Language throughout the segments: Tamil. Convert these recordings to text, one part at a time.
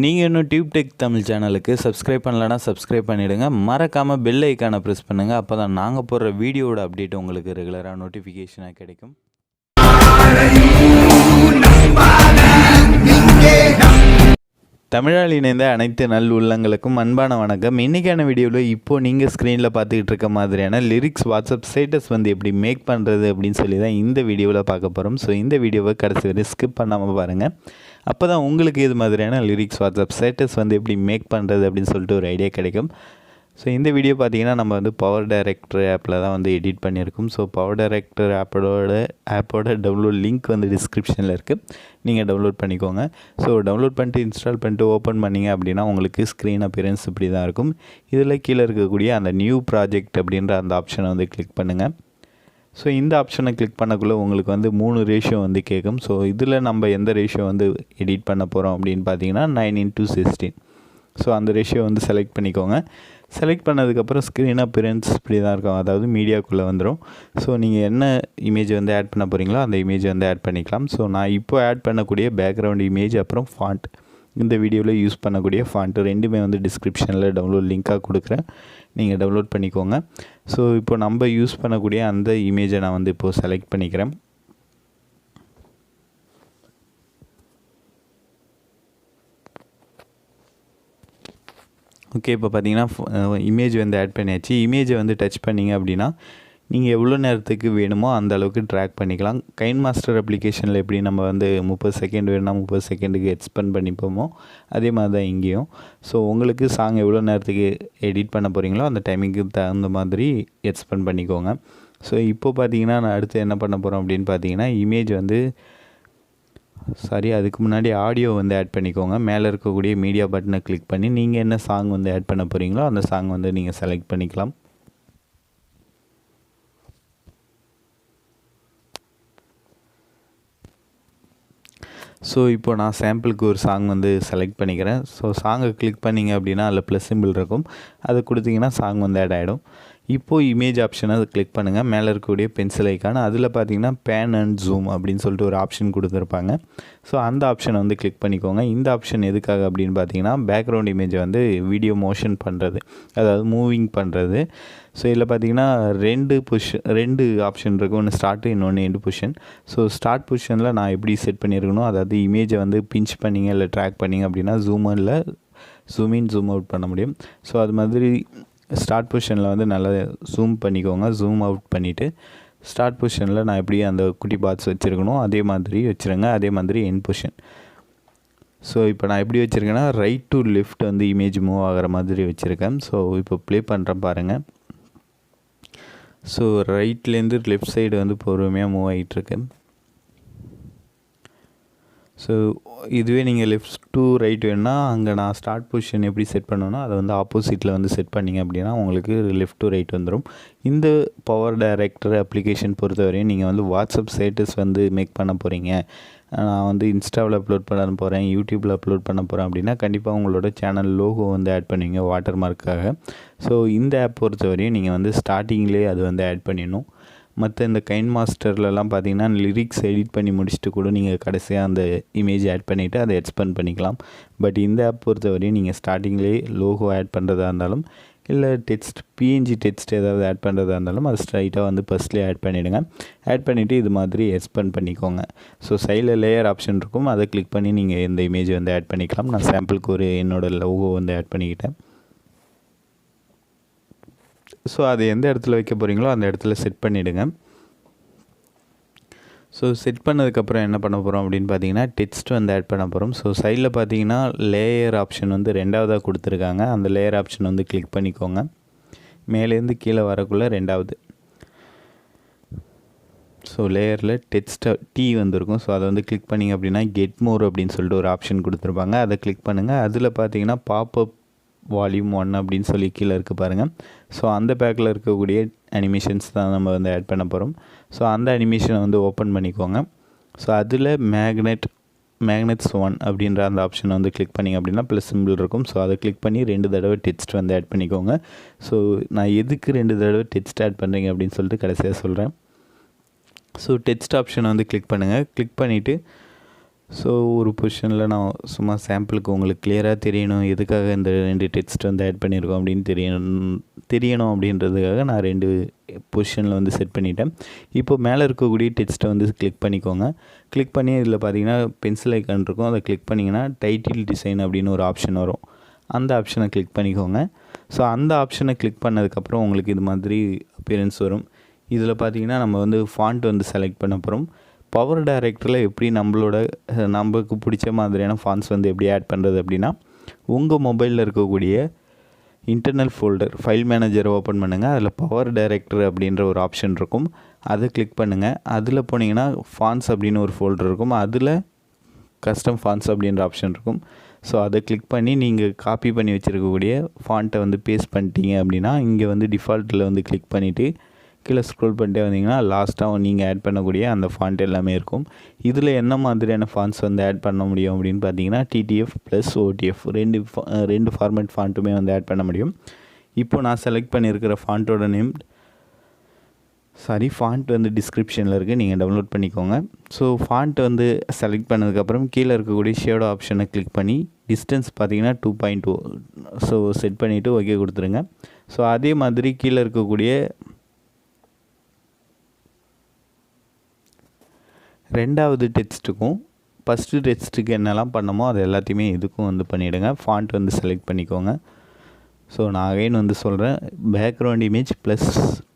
நீங்கள் இன்னும் டியூப்டெக் தமிழ் சேனலுக்கு சப்ஸ்கிரைப் பண்ணலன்னா சப்ஸ்கிரைப் பண்ணிவிடுங்க. மறக்காமல் பெல் ஐக்கானை ப்ரெஸ் பண்ணுங்கள். அப்போ தான் நாங்கள் போடுற வீடியோட அப்டேட் உங்களுக்கு ரெகுலராக நோட்டிஃபிகேஷனாக கிடைக்கும். தமிழால் இணைந்த அனைத்து நல் உள்ளங்களுக்கும் அன்பான வணக்கம். இன்றைக்கான வீடியோவில் இப்போது நீங்கள் ஸ்க்ரீனில் பார்த்துக்கிட்டு இருக்க மாதிரியான லிரிக்ஸ் வாட்ஸ்அப் ஸ்டேட்டஸ் வந்து எப்படி மேக் பண்ணுறது அப்படின்னு சொல்லி தான் இந்த வீடியோவில் பார்க்க போகிறோம். ஸோ இந்த வீடியோவை கடைசி வரை ஸ்கிப் பண்ணாமல் பாருங்கள். அப்போ தான் உங்களுக்கு இது மாதிரியான லிரிக்ஸ் வாட்ஸ்அப் ஸ்டேட்டஸ் வந்து எப்படி மேக் பண்ணுறது அப்படின்னு சொல்லிட்டு ஒரு ஐடியா கிடைக்கும். ஸோ இந்த வீடியோ பார்த்தீங்கன்னா நம்ம வந்து பவர் டைரக்டர் ஆப்பில் தான் வந்து எடிட் பண்ணியிருக்கோம். ஸோ பவர் டைரக்டர் ஆப்போட டவுன்லோட் லிங்க் வந்து டிஸ்கிரிப்ஷனில் இருக்குது, நீங்கள் டவுன்லோட் பண்ணிக்கோங்க. ஸோ டவுன்லோட் பண்ணிட்டு இன்ஸ்டால் பண்ணிட்டு ஓப்பன் பண்ணிங்க அப்படின்னா உங்களுக்கு ஸ்க்ரீன் அப்பியரன்ஸ் இப்படி தான் இருக்கும். இதில் கீழே இருக்கக்கூடிய அந்த நியூ ப்ராஜெக்ட் அப்படின்ற அந்த ஆப்ஷனை வந்து கிளிக் பண்ணுங்கள். ஸோ இந்த ஆப்ஷனை கிளிக் பண்ணக்குள்ளே உங்களுக்கு வந்து 3 ரேஷியோ வந்து கேட்கும். ஸோ இதில் நம்ம எந்த ரேஷியோ வந்து எடிட் பண்ண போகிறோம் அப்படின்னு பார்த்தீங்கன்னா 9:16. ஸோ அந்த ரேஷியோ வந்து செலக்ட் பண்ணிக்கோங்க. செலக்ட் பண்ணதுக்கப்புறம் ஸ்க்ரீன் அப்பியரன்ஸ் இப்படி தான் இருக்கும், அதாவது மீடியாக்குள்ளே வந்துடும். ஸோ நீங்கள் என்ன இமேஜ் வந்து ஆட் பண்ண போகிறீங்களோ அந்த இமேஜ் வந்து ஆட் பண்ணிக்கலாம். ஸோ நான் இப்போ ஆட் பண்ணக்கூடிய பேக்ரவுண்ட் இமேஜ் அப்புறம் ஃபாண்ட், இந்த வீடியோவில் யூஸ் பண்ணக்கூடிய ஃபாண்ட்டு ரெண்டுமே வந்து டிஸ்கிரிப்ஷனில் டவுன்லோட் லிங்காக கொடுக்குறேன், நீங்கள் டவுன்லோட் பண்ணிக்கோங்க. ஸோ இப்போ நம்ம யூஸ் பண்ணக்கூடிய அந்த இமேஜை நான் வந்து இப்போது செலக்ட் பண்ணிக்கிறேன். ஓகே, இப்போ பார்த்தீங்கன்னா இமேஜ் வந்து ஆட் பண்ணியாச்சு. இமேஜை வந்து டச் பண்ணிங்க அப்படின்னா நீங்கள் எவ்வளோ நேரத்துக்கு வேணுமோ அந்த அளவுக்கு ட்ராக் பண்ணிக்கலாம். கைன்மாஸ்டர் அப்ளிகேஷனில் எப்படி நம்ம வந்து 30 செகண்ட் வேணும்னா 30 செகண்டுக்கு எக்ஸ்பெண்ட் பண்ணிப்போமோ அதே மாதிரி தான் இங்கேயும். ஸோ உங்களுக்கு சாங் எவ்வளோ நேரத்துக்கு எடிட் பண்ண போகிறீங்களோ அந்த டைமிங்க்கு தகுந்த மாதிரி எக்ஸ்பெண்ட் பண்ணிக்கோங்க. ஸோ இப்போ பார்த்தீங்கன்னா நான் அடுத்து என்ன பண்ண போகிறோம் அப்படின்னு பார்த்தீங்கன்னா இமேஜ் வந்து அதுக்கு முன்னாடி ஆடியோ வந்து ஆட் பண்ணிக்கோங்க. மேலே இருக்கக்கூடிய மீடியா பட்டனை கிளிக் பண்ணி நீங்கள் என்ன சாங் வந்து ஆட் பண்ண போகிறீங்களோ அந்த சாங் வந்து நீங்கள் செலக்ட் பண்ணிக்கலாம். ஸோ இப்போ நான் சாம்பிளுக்கு ஒரு சாங் வந்து செலக்ட் பண்ணிக்கிறேன். ஸோ சாங்கை கிளிக் பண்ணிங்க அப்படின்னா அதில் ப்ளஸ் சிம்பிள் இருக்கும், அதை கொடுத்தீங்கன்னா சாங் வந்து ஆட் ஆகிடும். இப்போது இமேஜ் ஆப்ஷனை அதை கிளிக் பண்ணுங்கள். மேலே இருக்கக்கூடிய பென்சில் ஐக்கான அதில் பார்த்தீங்கன்னா பேன் அண்ட் ஜூம் அப்படின்னு சொல்லிட்டு ஒரு ஆப்ஷன் கொடுத்துருப்பாங்க. ஸோ அந்த ஆப்ஷனை வந்து கிளிக் பண்ணிக்கோங்க. இந்த ஆப்ஷன் எதுக்காக அப்படின்னு பார்த்தீங்கன்னா பேக்ரவுண்ட் இமேஜை வந்து வீடியோ மோஷன் பண்ணுறது, அதாவது மூவிங் பண்ணுறது. ஸோ இதில் பார்த்தீங்கன்னா ரெண்டு ஆப்ஷன் இருக்குது, ஒன்று ஸ்டார்ட்டு இன்னொன்று எண்டு பொசிஷன். ஸோ ஸ்டார்ட் பொசிஷனில் நான் எப்படி செட் பண்ணியிருக்கணும், அதாவது இமேஜை வந்து பிஞ்ச் பண்ணிங்க இல்லை ட்ராக் பண்ணிங்க அப்படின்னா ஜூம் இன் ஜூம் அவுட் பண்ண முடியும். ஸோ அது மாதிரி ஸ்டார்ட் பொசிஷனில் வந்து நல்லா ஜூம் பண்ணிக்கோங்க. ஜூம் அவுட் பண்ணிவிட்டு ஸ்டார்ட் பொசிஷனில் நான் எப்படி அந்த குட்டி பாட்ஸ் வச்சுருக்கணும் அதே மாதிரி வச்சுருங்க. அதே மாதிரி எண்ட் பொசிஷன். ஸோ இப்போ நான் எப்படி வச்சுருக்கேன்னா ரைட் டு லெஃப்ட் வந்து இமேஜ் மூவ் ஆகிற மாதிரி வச்சுருக்கேன். ஸோ இப்போ ப்ளே பண்ணுறேன் பாருங்கள். ஸோ ரைட்லேருந்து லெஃப்ட் சைடு வந்து பொறுமையாக மூவ் ஆகிட்டுருக்கு. ஸோ இதுவே நீங்கள் லெஃப்ட் டு ரைட் வேணுன்னா அங்கே நான் ஸ்டார்ட் பொசிஷன் எப்படி செட் பண்ணணும்னா அதை வந்து ஆப்போசிட்டில் வந்து செட் பண்ணிங்க அப்படின்னா உங்களுக்கு லெஃப்ட் டு ரைட் வந்துடும். இந்த பவர் டைரக்டர் அப்ளிகேஷன் பொறுத்தவரையும் நீங்கள் வந்து வாட்ஸ்அப் ஸ்டேட்டஸ் வந்து மேக் பண்ண போகிறீங்க, நான் வந்து இன்ஸ்டாவில் அப்லோட் பண்ண போகிறேன், யூடியூப்பில் அப்லோட் பண்ண போகிறேன் அப்படின்னா கண்டிப்பாக உங்களோட சேனல் லோகோ வந்து ஆட் பண்ணுவீங்க வாட்டர் மார்க்காக. ஸோ இந்த ஆப் பொறுத்தவரையும் நீங்கள் வந்து ஸ்டார்டிங்லேயே அது வந்து ஆட் பண்ணிடணும். மற்ற இந்த கைன்மாஸ்டர்லலாம் பார்த்தீங்கன்னா லிரிக்ஸ் எடிட் பண்ணி முடிச்சுட்டு கூட நீங்கள் கடைசியாக அந்த இமேஜ் ஆட் பண்ணிவிட்டு அதை எக்ஸ்பெண்ட் பண்ணிக்கலாம். பட் இந்த ஆப் பொறுத்தவரையும் நீங்கள் ஸ்டார்டிங்லேயே லோகோ ஆட் பண்ணுறதா இருந்தாலும் இல்லை பிஎன்ஜி டெக்ஸ்ட் ஏதாவது ஆட் பண்ணுறதா இருந்தாலும் அது ஸ்ட்ரைட்டாக வந்து ஃபஸ்ட்லேயே ஆட் பண்ணிவிடுங்க. ஆட் பண்ணிவிட்டு இது மாதிரி எக்ஸ்பெண்ட் பண்ணிக்கோங்க. ஸோ சைடில் லேயர் ஆப்ஷன் இருக்கும், அதை கிளிக் பண்ணி நீங்கள் இந்த இமேஜ் வந்து ஆட் பண்ணிக்கலாம். நான் சாம்பிளுக்கு ஒரு என்னோடய லோகோ வந்து ஆட் பண்ணிக்கிட்டேன். ஸோ அது எந்த இடத்துல வைக்க போகிறீங்களோ அந்த இடத்துல செட் பண்ணிவிடுங்க. ஸோ செட் பண்ணதுக்கப்புறம் என்ன பண்ண போகிறோம் அப்படின்னு பார்த்தீங்கன்னா டெக்ஸ்ட் வந்து ஆட் பண்ண போகிறோம். ஸோ சைடில் பார்த்தீங்கன்னா லேயர் ஆப்ஷன் வந்து ரெண்டாவதாக கொடுத்துருக்காங்க, அந்த லேயர் ஆப்ஷன் வந்து கிளிக் பண்ணிக்கோங்க. மேலேருந்து கீழே வரக்குள்ளே ரெண்டாவது. ஸோ லேயரில் டெக்ஸ்ட் டீ வந்துருக்கும். ஸோ அதை வந்து கிளிக் பண்ணிங்க அப்படின்னா கெட் மோர் அப்படின்னு சொல்லிட்டு ஒரு ஆப்ஷன் கொடுத்துருப்பாங்க, அதை கிளிக் பண்ணுங்கள். அதில் பார்த்தீங்கன்னா பாப்அப் வால்யூம் 1 அப்படின்னு சொல்லி கீழே இருக்குது பாருங்கள். ஸோ அந்த பேக்கில் இருக்கக்கூடிய அனிமேஷன்ஸ் தான் நம்ம வந்து ஆட் பண்ண போகிறோம். ஸோ அந்த அனிமேஷனை வந்து ஓப்பன் பண்ணிக்கோங்க. ஸோ அதில் மேக்னெட்ஸ் 1 அப்படின்ற அந்த ஆப்ஷனை வந்து கிளிக் பண்ணிங்க அப்படின்னா ப்ளஸ் சிம்பிள் இருக்கும். ஸோ அதை கிளிக் பண்ணி 2 தடவை டெக்ஸ்ட் வந்து ஆட் பண்ணிக்கோங்க. ஸோ நான் எதுக்கு 2 தடவை டெக்ஸ்ட் ஆட் பண்ணுறீங்க அப்படின்னு சொல்லிட்டு கடைசியாக சொல்கிறேன். ஸோ டெக்ஸ்ட் ஆப்ஷனை வந்து கிளிக் பண்ணுங்கள். கிளிக் பண்ணிவிட்டு ஸோ ஒரு பொசிஷனில் நான் சும்மா சாம்பிளுக்கு உங்களுக்கு கிளியராக தெரியணும் எதுக்காக இந்த 2 டெக்ஸ்ட் வந்து ஆட் பண்ணியிருக்கோம் அப்படின்னு தெரியணும் அப்படின்றதுக்காக நான் 2 பொசிஷனில் வந்து செட் பண்ணிட்டேன். இப்போ மேலே இருக்கக்கூடிய டெக்ஸ்ட்டை வந்து கிளிக் பண்ணிக்கோங்க. கிளிக் பண்ணி இதில் பார்த்தீங்கன்னா பென்சில் ஐக்கான் இருக்கும், அதை கிளிக் பண்ணிங்கன்னா டைட்டில் டிசைன் அப்படின்னு ஒரு ஆப்ஷன் வரும். அந்த ஆப்ஷனை கிளிக் பண்ணிக்கோங்க. ஸோ அந்த ஆப்ஷனை கிளிக் பண்ணதுக்கப்புறம் உங்களுக்கு இது மாதிரி அப்பியரன்ஸ் வரும். இதில் பார்த்தீங்கன்னா நம்ம வந்து ஃபாண்ட் வந்து செலக்ட் பண்ண போகிறோம். பவர் டைரக்டரில் எப்படி நம்மளுக்கு பிடிச்ச மாதிரியான ஃபாண்ட்ஸ் வந்து எப்படி ஆட் பண்ணுறது அப்படின்னா, உங்கள் மொபைலில் இருக்கக்கூடிய இன்டர்னல் ஃபோல்டர் ஃபைல் மேனேஜரை ஓப்பன் பண்ணுங்கள். அதில் பவர் டைரக்டர் அப்படின்ற ஒரு ஆப்ஷன் இருக்கும், அதை கிளிக் பண்ணுங்கள். அதில் போனீங்கன்னா ஃபாண்ட்ஸ் அப்படின்னு ஒரு ஃபோல்டர் இருக்கும், அதில் கஸ்டம் ஃபாண்ட்ஸ் அப்படின்ற ஆப்ஷன் இருக்கும். ஸோ அதை கிளிக் பண்ணி நீங்கள் காப்பி பண்ணி வச்சுருக்கக்கூடிய ஃபாண்ட்டை வந்து பேஸ்ட் பண்ணிட்டீங்க அப்படின்னா, இங்கே வந்து டிஃபால்ட்டில் வந்து கிளிக் பண்ணிவிட்டு கீழே ஸ்க்ரோல் பண்ணிட்டே வந்தீங்கன்னா லாஸ்ட்டாக நீங்கள் ஆட் பண்ணக்கூடிய அந்த ஃபாண்ட் எல்லாமே இருக்கும். இதில் என்ன மாதிரியான ஃபாண்ட்ஸ் வந்து ஆட் பண்ண முடியும் அப்படின்னு பார்த்தீங்கன்னா, டிடிஎஃப் ப்ளஸ் ஓடிஎஃப் ரெண்டு ஃபார்மேட் ஃபாண்ட்டுமே வந்து ஆட் பண்ண முடியும். இப்போ நான் செலக்ட் பண்ணியிருக்கிற ஃபாண்ட்டோட நேம் ஃபாண்ட் வந்து டிஸ்கிரிப்ஷனில் இருக்குது, நீங்கள் டவுன்லோட் பண்ணிக்கோங்க. ஸோ ஃபாண்ட் வந்து செலக்ட் பண்ணதுக்கப்புறம் கீழே இருக்கக்கூடிய ஷேடோ ஆப்ஷனை கிளிக் பண்ணி டிஸ்டன்ஸ் பார்த்தீங்கன்னா 2.2 ஸோ செட் பண்ணிவிட்டு ஓகே கொடுத்துருங்க. ஸோ அதே மாதிரி கீழே இருக்கக்கூடிய ரெண்டாவது டெக்ஸ்ட்டுக்கும் ஃபஸ்ட்டு டெக்ஸ்ட்டுக்கு என்னெல்லாம் பண்ணமோ அது எல்லாத்தையுமே இதுக்கும் வந்து பண்ணிவிடுங்க. ஃபாண்ட் வந்து செலக்ட் பண்ணிக்கோங்க. ஸோ நான் அகைன் வந்து சொல்கிறேன், background image plus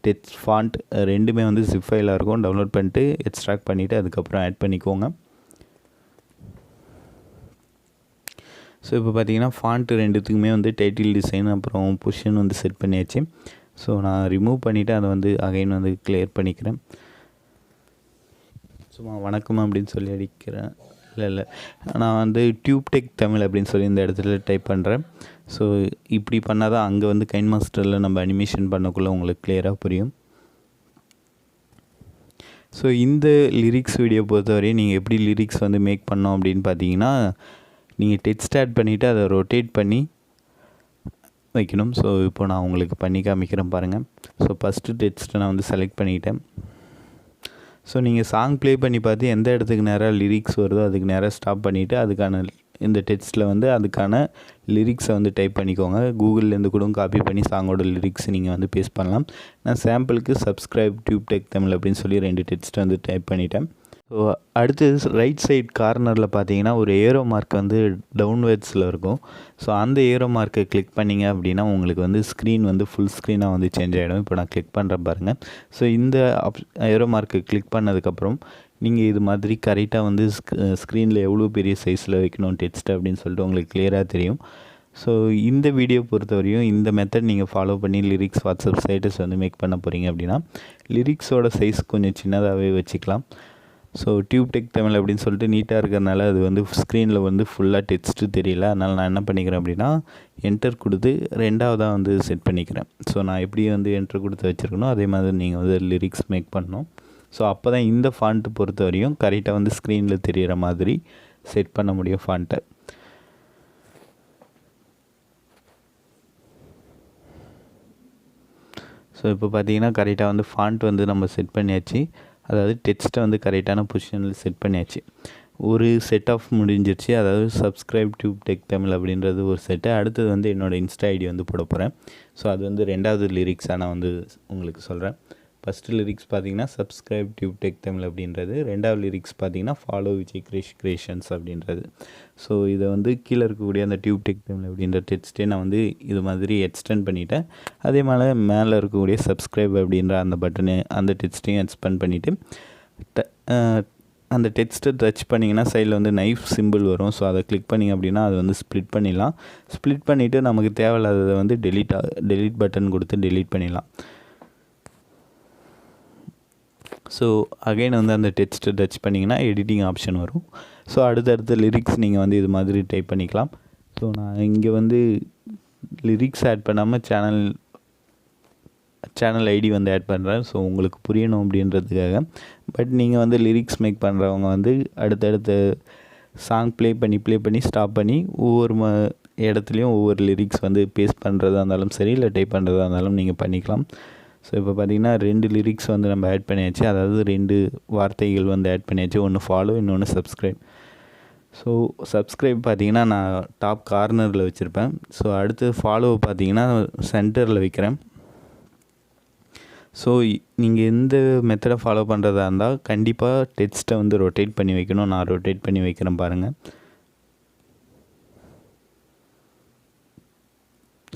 text font ரெண்டுமே வந்து ஜிப் ஃபைலாக இருக்கும். டவுன்லோட் பண்ணிட்டு எக்ஸ்ட்ராக்ட் பண்ணிவிட்டு அதுக்கப்புறம் ஆட் பண்ணிக்கோங்க. ஸோ இப்போ பார்த்தீங்கன்னா ஃபாண்ட்டு ரெண்டுத்துக்குமே வந்து டைட்டில் டிசைன் அப்புறம் பொசிஷன் வந்து செட் பண்ணியாச்சு. ஸோ நான் ரிமூவ் பண்ணிவிட்டு அதை வந்து அகைன் வந்து கிளியர் பண்ணிக்கிறேன். சும்மா வணக்கம் அப்படின்னு சொல்லி அடிக்கிறேன். இல்லை நான் வந்து டியூப்டெக் தமிழ் அப்படின்னு சொல்லி இந்த இடத்துல டைப் பண்ணுறேன். ஸோ இப்படி பண்ணால் தான் அங்கே வந்து கைன்மாஸ்டரில் நம்ம அனிமேஷன் பண்ணக்குள்ளே உங்களுக்கு கிளியராக புரியும். ஸோ இந்த லிரிக்ஸ் வீடியோ பொறுத்தவரையும் நீங்கள் எப்படி லிரிக்ஸ் வந்து மேக் பண்ணோம் அப்படின்னு பார்த்தீங்கன்னா, நீங்கள் டெக்ஸ்ட் ஆட் பண்ணிவிட்டு அதை ரொட்டேட் பண்ணி வைக்கணும். ஸோ இப்போ நான் உங்களுக்கு பண்ணி காமிக்கிறேன் பாருங்கள். ஸோ ஃபஸ்ட்டு டெக்ஸ்ட்டை நான் வந்து செலக்ட் பண்ணிக்கிட்டேன். ஸோ நீங்கள் சாங் ப்ளே பண்ணி பார்த்து எந்த இடத்துக்கு நேராக லிரிக்ஸ் வருதோ அதுக்கு நேராக ஸ்டாப் பண்ணிவிட்டு அதுக்கான இந்த டெக்ஸ்ட்டில் வந்து அதுக்கான லிரிக்ஸை வந்து டைப் பண்ணிக்கோங்க. கூகுள்லேருந்து கூட காப்பி பண்ணி சாங்கோட லிரிக்ஸ் நீங்கள் வந்து பேஸ்ட் பண்ணலாம். நான் சாம்பிளுக்கு சப்ஸ்கிரைப் டியூப்டெக் தமிழ் அப்படின்னு சொல்லி 2 டெக்ஸ்ட் வந்து டைப் பண்ணிட்டேன். ஸோ அடுத்தது ரைட் சைட் கார்னரில் பார்த்தீங்கன்னா ஒரு ஏரோ மார்க் வந்து டவுன்வேர்ட்ஸில் இருக்கும். ஸோ அந்த ஏரோ மார்க்கை கிளிக் பண்ணிங்க அப்படின்னா உங்களுக்கு வந்து ஸ்க்ரீன் வந்து ஃபுல் ஸ்க்ரீனாக வந்து சேஞ்ச் ஆகிடும். இப்போ நான் கிளிக் பண்ணுறேன் பாருங்கள். ஸோ இந்த ஏரோ மார்க்கை கிளிக் பண்ணதுக்கப்புறம் நீங்கள் இது மாதிரி கரெக்டாக வந்து ஸ்க்ரீனில் எவ்வளோ பெரிய சைஸில் வைக்கணும் டெக்ஸ்ட் அப்படின்னு சொல்லிட்டு உங்களுக்கு கிளியராக தெரியும். ஸோ இந்த வீடியோ பொறுத்தவரையும் இந்த மெத்தட் நீங்கள் ஃபாலோ பண்ணி லிரிக்ஸ் வாட்ஸ்அப் ஸ்டேட்டஸ் வந்து மேக் பண்ண போகிறீங்க அப்படின்னா லிரிக்ஸோட சைஸ் கொஞ்சம் சின்னதாகவே வச்சுக்கலாம். ஸோ டியூப்டெக் தமிழ் அப்படின்னு சொல்லிட்டு நீட்டாக இருக்கிறதுனால அது வந்து ஸ்க்ரீனில் வந்து ஃபுல்லாக டெக்ஸ்ட்டு தெரியல. அதனால் நான் என்ன பண்ணிக்கிறேன் அப்படின்னா என்டர் கொடுத்து ரெண்டாவதாக வந்து செட் பண்ணிக்கிறேன். ஸோ நான் எப்படி வந்து என்டர் கொடுத்து வச்சுருக்கணும் அதே மாதிரி நீங்கள் வந்து லிரிக்ஸ் மேக் பண்ணணும். ஸோ அப்போ தான் இந்த ஃபாண்ட்டு பொறுத்த வரையும் கரெக்டாக வந்து ஸ்க்ரீனில் தெரிகிற மாதிரி செட் பண்ண முடியும் ஃபாண்ட்டை. ஸோ இப்போ பார்த்தீங்கன்னா கரெக்டாக வந்து ஃபாண்ட் வந்து நம்ம செட் பண்ணியாச்சு. அதாவது டெக்ஸ்ட்டை வந்து கரெக்டான பொசிஷனில் செட் பண்ணியாச்சு. ஒரு செட் ஆஃப் முடிஞ்சிருச்சு. அதாவது சப்ஸ்கிரைப் டியூப்டெக் தமிழ் அப்படின்றது ஒரு செட்டு. அடுத்தது வந்து என்னோடய இன்ஸ்டா ஐடி வந்து போட போகிறேன். ஸோ அது வந்து ரெண்டாவது லிரிக்ஸாக நான் வந்து உங்களுக்கு சொல்கிறேன். ஃபஸ்ட்டு லிரிக்ஸ் பார்த்தீங்கன்னா சப்ஸ்கிரைப் டியூப்டெக் தமிழ் அப்படின்றது. ரெண்டாவது லிரிக்ஸ் பார்த்தீங்கன்னா ஃபாலோ விஜய் கிரியேஷன்ஸ் அப்படின்றது. ஸோ இதை வந்து கீழே இருக்கக்கூடிய அந்த டியூப்டெக் தமிழ் அப்படின்ற டெக்ஸ்ட்டே நான் வந்து இது மாதிரி எக்ஸ்டெண்ட் பண்ணிவிட்டேன். அதே மாதிரி மேலே இருக்கக்கூடிய சப்ஸ்கிரைப் அப்படின்ற அந்த பட்டனு அந்த டெக்ஸ்ட்டையும் எக்ஸ்பெண்ட் பண்ணிவிட்டு அந்த டெக்ஸ்ட்டை டச் பண்ணிங்கன்னா சைடில் வந்து நைஃப் சிம்பிள் வரும். ஸோ அதை கிளிக் பண்ணிங்க அப்படின்னா அது வந்து ஸ்ப்ளிட் பண்ணிடலாம். ஸ்ப்ளிட் பண்ணிவிட்டு நமக்கு தேவையில்லாததை வந்து டெலீட் பட்டன் கொடுத்து டெலீட் பண்ணிடலாம். ஸோ அகைன் வந்து அந்த டெக்ஸ்ட்டை டச் பண்ணிங்கன்னா எடிட்டிங் ஆப்ஷன் வரும். ஸோ அடுத்தடுத்த லிரிக்ஸ் நீங்கள் வந்து இது மாதிரி டைப் பண்ணிக்கலாம். ஸோ நான் இங்கே வந்து லிரிக்ஸ் ஆட் பண்ணாமல் சேனல் ஐடி வந்து ஆட் பண்ணுறேன். ஸோ உங்களுக்கு புரியணும் அப்படின்றதுக்காக. பட் நீங்கள் வந்து லிரிக்ஸ் மேக் பண்ணுறவங்க வந்து அடுத்தடுத்த சாங் ப்ளே பண்ணி ஸ்டாப் பண்ணி ஒவ்வொரு இடத்துலையும் ஒவ்வொரு லிரிக்ஸ் வந்து பேஸ்ட் பண்ணுறதா இருந்தாலும் சரி இல்லை டைப் பண்ணுறதா இருந்தாலும் நீங்கள் பண்ணிக்கலாம். ஸோ இப்போ பார்த்தீங்கன்னா 2 லிரிக்ஸ் வந்து நம்ம ஆட் பண்ணியாச்சு. அதாவது 2 வார்த்தைகள் வந்து ஆட் பண்ணியாச்சு. ஒன்று ஃபாலோ இன்னொன்று சப்ஸ்கிரைப். ஸோ சப்ஸ்கிரைப் பார்த்தீங்கன்னா நான் டாப் கார்னரில் வச்சுருப்பேன். ஸோ அடுத்து ஃபாலோ பார்த்தீங்கன்னா சென்டரில் வைக்கிறேன். ஸோ நீங்கள் எந்த மெத்தடை ஃபாலோ பண்ணுறதா இருந்தால் கண்டிப்பாக டெக்ஸ்ட்டை வந்து ரொட்டேட் பண்ணி வைக்கணும். நான் ரொட்டேட் பண்ணி வைக்கிறேன் பாருங்கள்.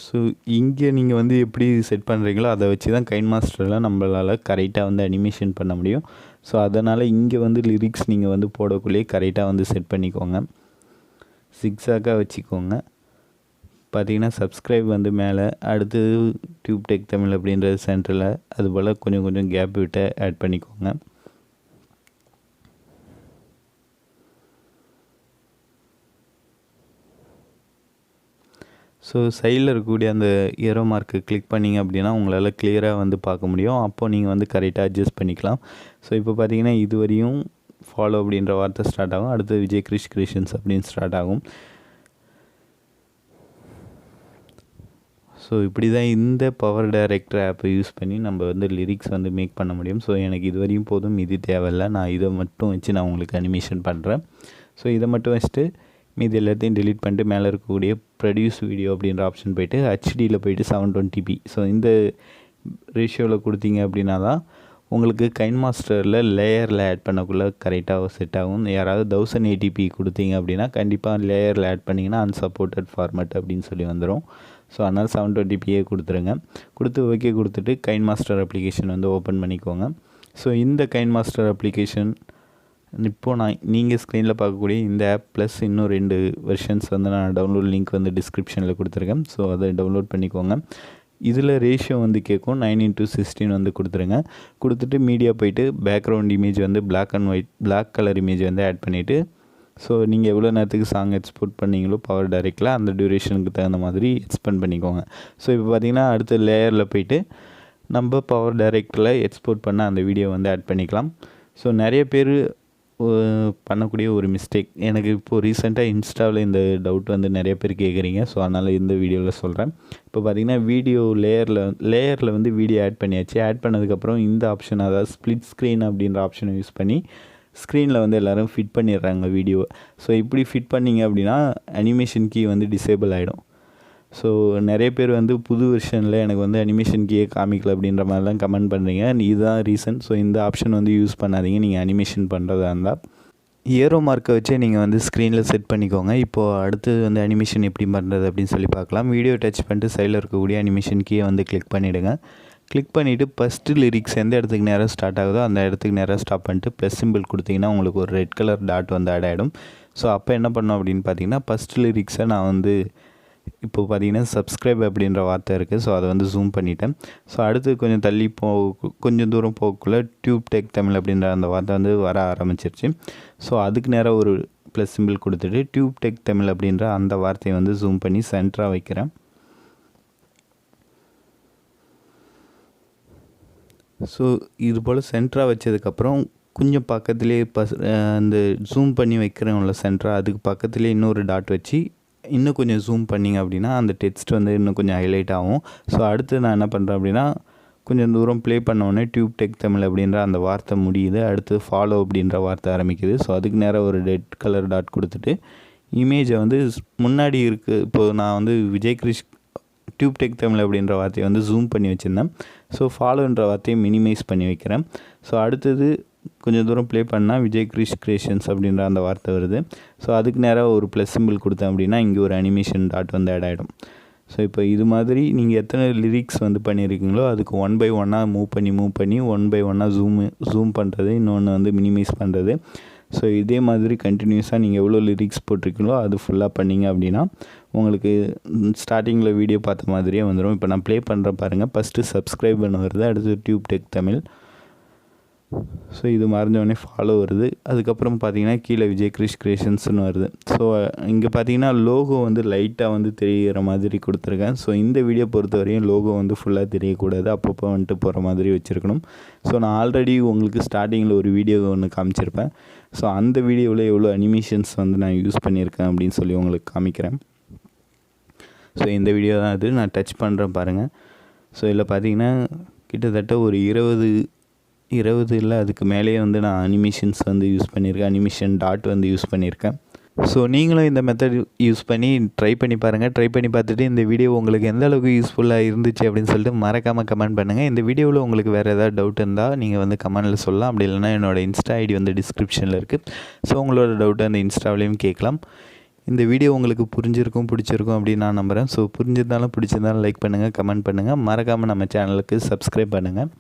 ஸோ இங்கே நீங்கள் வந்து எப்படி செட் பண்ணுறீங்களோ அதை வச்சு தான் கைன்மாஸ்டரில் நம்மளால் கரெக்டாக வந்து அனிமேஷன் பண்ண முடியும். ஸோ அதனால் இங்கே வந்து லிரிக்ஸ் நீங்கள் வந்து போடக்குள்ளேயே கரெக்டாக வந்து செட் பண்ணிக்கோங்க. சிக்ஸாக்காக வச்சுக்கோங்க. பார்த்தீங்கன்னா சப்ஸ்கிரைப் வந்து மேலே, அடுத்து டியூப்டெக் தமிழ் அப்படின்றது சென்டரில், அதுபோல் கொஞ்சம் கொஞ்சம் கேப் விட்டு ஆட் பண்ணிக்கோங்க. ஸோ சைடில் இருக்கக்கூடிய அந்த ஏரோ மார்க்கு கிளிக் பண்ணிங்க அப்படின்னா உங்களால் கிளியராக வந்து பார்க்க முடியும். அப்போது நீங்கள் வந்து கரெக்டாக அட்ஜஸ்ட் பண்ணிக்கலாம். ஸோ இப்போ பார்த்தீங்கன்னா இதுவரையும் ஃபாலோ அப்படின்ற வார்த்தை ஸ்டார்ட் ஆகும். அடுத்து விஜய் கிரிஷ் கிரியேஷன்ஸ் அப்படின்னு ஸ்டார்ட் ஆகும். ஸோ இப்படி தான் இந்த பவர் டைரக்டர் ஆப்பை யூஸ் பண்ணி நம்ம வந்து லிரிக்ஸ் வந்து மேக் பண்ண முடியும். ஸோ எனக்கு இது வரையும் போதும், இது தேவையில்லை. நான் இதை மட்டும் வச்சு நான் உங்களுக்கு அனிமேஷன் பண்ணுறேன். ஸோ இதை மட்டும் வச்சுட்டு மீதி எல்லாத்தையும் டெலீட் பண்ணிட்டு மேலே இருக்கக்கூடிய ப்ரொடியூஸ் வீடியோ அப்படின்ற ஆப்ஷன் போய்ட்டு ஹெச்டியில் போய்ட்டு 720p. ஸோ இந்த ரேஷியோவில் கொடுத்தீங்க அப்படின்னா தான் உங்களுக்கு கைன்மாஸ்டரில் லேயரில் ஆட் பண்ணக்குள்ளே கரெக்டாக செட் ஆகும். யாராவது 1080p கொடுத்தீங்க அப்படின்னா கண்டிப்பாக லேயரில் ஆட் பண்ணிங்கன்னா அன்சப்போர்ட்டட் ஃபார்மேட் அப்படின்னு சொல்லி வந்துடும். ஸோ அதனால் 720p கொடுத்துருங்க. கொடுத்து ஓகே கொடுத்துட்டு கைன்மாஸ்டர் அப்ளிகேஷன் வந்து ஓப்பன் பண்ணிக்கோங்க. ஸோ இந்த கைன்மாஸ்டர் அப்ளிகேஷன் இப்போது நீங்கள் ஸ்க்ரீனில் பார்க்கக்கூடிய இந்த ஆப் ப்ளஸ் இன்னும் 2 வெர்ஷன்ஸ் வந்து நான் டவுன்லோட் லிங்க் வந்து டிஸ்கிரிப்ஷனில் கொடுத்துருக்கேன். ஸோ அதை டவுன்லோட் பண்ணிக்கோங்க. இதில் ரேஷியோ வந்து கேட்கும் 9:16 வந்து கொடுத்துருங்க. கொடுத்துட்டு மீடியா போய்ட்டு பேக்ரவுண்ட் இமேஜ் வந்து பிளாக் கலர் இமேஜ் வந்து ஆட் பண்ணிவிட்டு, ஸோ நீங்கள் எவ்வளோ நேரத்துக்கு சாங் எக்ஸ்போர்ட் பண்ணீங்களோ பவர் டைரக்டில் அந்த டியூரேஷனுக்கு தகுந்த மாதிரி எக்ஸ்பெண்ட் பண்ணிக்கோங்க. ஸோ இப்போ பார்த்தீங்கன்னா அடுத்த லேயரில் போய்ட்டு நம்ம பவர் டைரக்டில் எக்ஸ்போர்ட் பண்ண அந்த வீடியோ வந்து ஆட் பண்ணிக்கலாம். ஸோ நிறைய பேர் பண்ணக்கூடிய ஒரு மிஸ்டேக், எனக்கு இப்போது ரீசெண்டாக இன்ஸ்டாவில் இந்த டவுட் வந்து நிறைய பேர் கேட்குறீங்க. ஸோ அதனால் இந்த வீடியோவில் சொல்கிறேன். இப்போ பார்த்திங்கன்னா வீடியோ லேயரில் வந்து வீடியோ ஆட் பண்ணியாச்சு. ஆட் பண்ணதுக்கப்புறம் இந்த ஆப்ஷன், அதாவது ஸ்ப்ளிட் ஸ்க்ரீன் அப்படின்ற ஆப்ஷனை யூஸ் பண்ணி ஸ்க்ரீனில் வந்து எல்லோரும் ஃபிட் பண்ணிடுறாங்க வீடியோவை. ஸோ இப்படி ஃபிட் பண்ணிங்க அப்படின்னா அனிமேஷன் கீ வந்து டிசேபிள் ஆகிடும். ஸோ நிறைய பேர் வந்து புது வெர்ஷனில் எனக்கு வந்து அனிமேஷன் கீயே காமிக்கல அப்படின்ற மாதிரிலாம் கமெண்ட் பண்ணுறீங்க. இதுதான் ரீசன். ஸோ இந்த ஆப்ஷன் வந்து யூஸ் பண்ணாதீங்க நீங்கள் அனிமேஷன் பண்ணுறதா இருந்தால். ஏரோ மார்க்கை வச்சே நீங்கள் வந்து ஸ்க்ரீனில் செட் பண்ணிக்கோங்க. இப்போது அடுத்து வந்து அனிமேஷன் எப்படி பண்ணுறது அப்படின்னு சொல்லி பார்க்கலாம். வீடியோ டச் பண்ணிட்டு சைடில் இருக்கக்கூடிய அனிமேஷன் கீயை வந்து கிளிக் பண்ணிவிடுங்க. கிளிக் பண்ணிவிட்டு ஃபஸ்ட்டு லிரிக்ஸ் எந்த இடத்துக்கு நேராக ஸ்டார்ட் ஆகுதோ அந்த இடத்துக்கு நேராக ஸ்டாப் பண்ணிட்டு ப்ளஸ் சிம்பிள் கொடுத்தீங்கன்னா உங்களுக்கு ஒரு ரெட் கலர் டாட் வந்து ஆட் ஆகிடும். ஸோ அப்போ என்ன பண்ணோம் அப்படின்னு பார்த்தீங்கன்னா ஃபஸ்ட்டு லிரிக்ஸை நான் வந்து இப்போ பார்த்தீங்கன்னா சப்ஸ்கிரைப் அப்படின்ற வார்த்தை இருக்குது. ஸோ அதை வந்து ஜூம் பண்ணிட்டேன். ஸோ அடுத்து கொஞ்சம் தள்ளி கொஞ்சம் தூரம் போகக்குள்ளே டியூப்டெக் தமிழ் அப்படின்ற அந்த வார்த்தை வந்து வர ஆரம்பிச்சிருச்சு. ஸோ அதுக்கு நேராக ஒரு ப்ளஸ் சிம்பிள் கொடுத்துட்டு டியூப்டெக் தமிழ் அப்படின்ற அந்த வார்த்தையை வந்து ஜூம் பண்ணி சென்டராக வைக்கிறேன். ஸோ இது போல் சென்டராக வச்சதுக்கப்புறம் கொஞ்சம் பக்கத்துலேயே அந்த ஜூம் பண்ணி வைக்கிறோம்ல சென்டராக, அதுக்கு பக்கத்துலேயே இன்னொரு டாட் வச்சு இன்னும் கொஞ்சம் ஜூம் பண்ணிங்க அப்படின்னா அந்த டெக்ஸ்ட் வந்து இன்னும் கொஞ்சம் ஹைலைட் ஆகும். ஸோ அடுத்து நான் என்ன பண்ணுறேன் அப்படின்னா கொஞ்சம் தூரம் ப்ளே பண்ணோடனே டியூப்டெக் தமிழ் அப்படின்ற அந்த வார்த்தை முடியுது. அடுத்து ஃபாலோ அப்படின்ற வார்த்தை ஆரம்பிக்குது. ஸோ அதுக்கு நேராக ஒரு ரெட் கலர் டாட் கொடுத்துட்டு இமேஜை வந்து முன்னாடி இருக்குது. இப்போது நான் வந்து விஜய் கிரிஷ் டியூப்டெக் தமிழ் அப்படின்ற வார்த்தையை வந்து ஜூம் பண்ணி வச்சுருந்தேன். ஸோ ஃபாலோன்ற வார்த்தையை மினிமைஸ் பண்ணி வைக்கிறேன். ஸோ அடுத்தது கொஞ்சம் தூரம் ப்ளே பண்ணால் விஜய் கிரிஷ் கிரியேஷன்ஸ் அப்படின்ற அந்த வார்த்தை வருது. ஸோ அதுக்கு நேராக ஒரு ப்ளஸ் சிம்பிள் கொடுத்தேன் அப்படின்னா இங்கே ஒரு அனிமேஷன் டாட் வந்து ஆட் ஆகிடும். ஸோ இப்போ இது மாதிரி நீங்கள் எத்தனை லிரிக்ஸ் வந்து பண்ணியிருக்கீங்களோ அதுக்கு 1 by 1 மூவ் பண்ணி 1 by 1 ஜூம் பண்ணுறது, இன்னொன்று வந்து மினிமைஸ் பண்ணுறது. ஸோ இதே மாதிரி கண்டினியூஸாக நீங்கள் எவ்வளோ லிரிக்ஸ் போட்டிருக்கீங்களோ அது ஃபுல்லாக பண்ணிங்க அப்படின்னா உங்களுக்கு ஸ்டார்டிங்கில் வீடியோ பார்த்த மாதிரியே வந்துடும். இப்போ நான் ப்ளே பண்ணுற பாருங்கள். ஃபஸ்ட்டு சப்ஸ்கிரைப் பண்ண வருது, அடுத்து டியூப்டெக் தமிழ். ஸோ இது மறைஞ்சோடனே ஃபாலோ வருது. அதுக்கப்புறம் பார்த்தீங்கன்னா கீழே விஜய் கிரிஷ் கிரியேஷன்ஸ்னு வருது. ஸோ இங்கே பார்த்தீங்கன்னா லோகோ வந்து லைட்டாக வந்து தெரிகிற மாதிரி கொடுத்துருக்கேன். ஸோ இந்த வீடியோ பொறுத்தவரையும் லோகோ வந்து ஃபுல்லாக தெரியக்கூடாது, அப்பப்போ வந்துட்டு போகிற மாதிரி வச்சுருக்கணும். ஸோ நான் ஆல்ரெடி உங்களுக்கு ஸ்டார்டிங்கில் ஒரு வீடியோ ஒன்று காமிச்சிருப்பேன். ஸோ அந்த வீடியோவில் எவ்வளோ அனிமேஷன்ஸ் வந்து நான் யூஸ் பண்ணியிருக்கேன் அப்படின்னு சொல்லி உங்களுக்கு காமிக்கிறேன். ஸோ இந்த வீடியோ தான் அது, நான் டச் பண்ணுறேன் பாருங்கள். ஸோ இதில் பார்த்தீங்கன்னா கிட்டத்தட்ட ஒரு 20 இல்லை அதுக்கு மேலேயே வந்து நான் அனிமேஷன்ஸ் வந்து யூஸ் பண்ணியிருக்கேன். அனிமேஷன் டாட் வந்து யூஸ் பண்ணியிருக்கேன். ஸோ நீங்களும் இந்த மெத்தட் யூஸ் பண்ணி ட்ரை பண்ணி பாருங்கள். ட்ரை பண்ணி பார்த்துட்டு இந்த வீடியோ உங்களுக்கு எந்த அளவுக்கு யூஸ்ஃபுல்லாக இருந்துச்சு அப்படின்னு சொல்லிட்டு மறக்காமல் கமெண்ட் பண்ணுங்கள். இந்த வீடியோவில் உங்களுக்கு வேறு ஏதாவது டவுட் இருந்தால் நீங்கள் வந்து கமெண்டில் சொல்லலாம். அப்படி இல்லைனா என்னோடய இன்ஸ்டா ஐடி வந்து டிஸ்கிரிப்ஷனில் இருக்குது. ஸோ உங்களோட டவுட்டை அந்த இன்ஸ்டாவிலையும் கேட்கலாம். இந்த வீடியோ உங்களுக்கு பிடிச்சிருக்கும் அப்படின்னு நான் நம்புகிறேன். ஸோ புரிஞ்சிருந்தாலும் பிடிச்சிருந்தாலும் லைக் பண்ணுங்கள், கமெண்ட் பண்ணுங்கள். மறக்காமல் நம்ம சேனலுக்கு சப்ஸ்கிரைப் பண்ணுங்கள்.